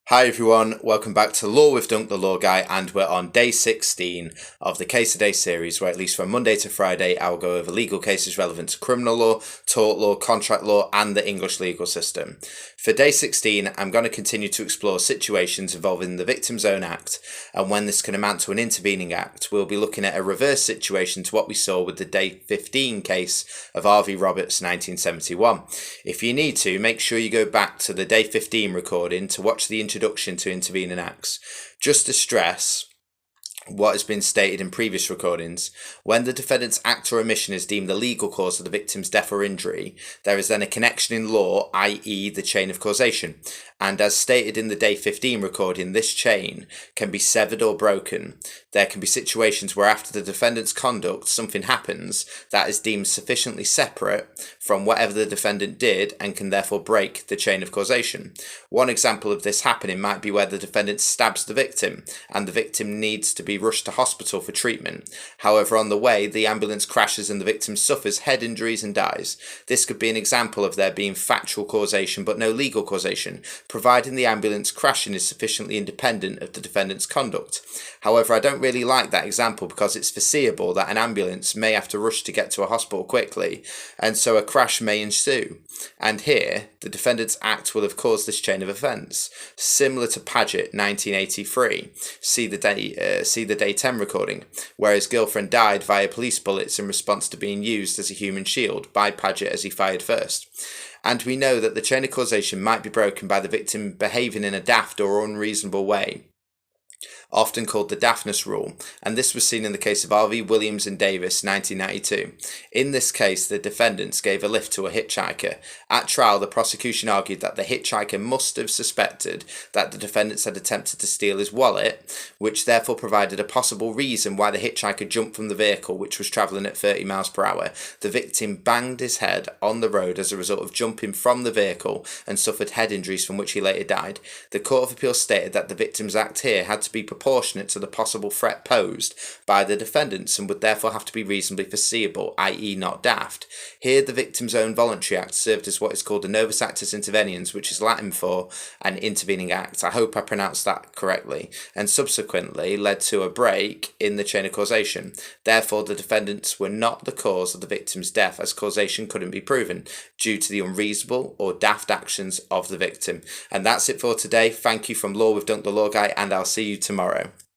Hi everyone, welcome back to Law with Dunk the Law Guy, and we're on day 16 of the Case a Day series, where at least from Monday to Friday I'll go over legal cases relevant to criminal law, tort law, contract law and the English legal system. For day 16 I'm going to continue to explore situations involving the Victim's Own Act, and when this can amount to an intervening act. We'll be looking at a reverse situation to what we saw with the day 15 case of R.V. Roberts 1971. If you need to, make sure you go back to the day 15 recording to watch the introduction to intervening acts. Just to stress what has been stated in previous recordings, when the defendant's act or omission is deemed the legal cause of the victim's death or injury, there is then a connection in law, i.e. the chain of causation. And as stated in the day 15 recording, this chain can be severed or broken. There can be situations where after the defendant's conduct, something happens that is deemed sufficiently separate from whatever the defendant did and can therefore break the chain of causation. One example of this happening might be where the defendant stabs the victim and the victim needs to be rushed to hospital for treatment. However, on the way, the ambulance crashes and the victim suffers head injuries and dies. This could be an example of there being factual causation but no legal causation, providing the ambulance crashing is sufficiently independent of the defendant's conduct. However, I don't really like that example because it's foreseeable that an ambulance may have to rush to get to a hospital quickly, and so a crash may ensue. And here, the defendant's act will have caused this chain of events, similar to Paget 1983. See the day 10 recording, where his girlfriend died via police bullets in response to being used as a human shield by Paget as he fired first. And we know that the chain of causation might be broken by the victim behaving in a daft or unreasonable way, often called the daftness rule, and this was seen in the case of R.V. Williams and Davis 1992. In this case, the defendants gave a lift to a hitchhiker. At trial, the prosecution argued that the hitchhiker must have suspected that the defendants had attempted to steal his wallet, which therefore provided a possible reason why the hitchhiker jumped from the vehicle, which was travelling at 30 miles per hour. The victim banged his head on the road as a result of jumping from the vehicle and suffered head injuries from which he later died. The Court of Appeal stated that the victim's act here had to be proportionate to the possible threat posed by the defendants and would therefore have to be reasonably foreseeable, i.e. not daft. Here the victim's own voluntary act served as what is called a novus actus interveniens, which is Latin for an intervening act. I hope I pronounced that correctly, and subsequently led to a break in the chain of causation. Therefore the defendants were not the cause of the victim's death, as causation couldn't be proven due to the unreasonable or daft actions of the victim. And that's it for today. Thank you from Law with Dunk the Law Guy, and I'll see you tomorrow.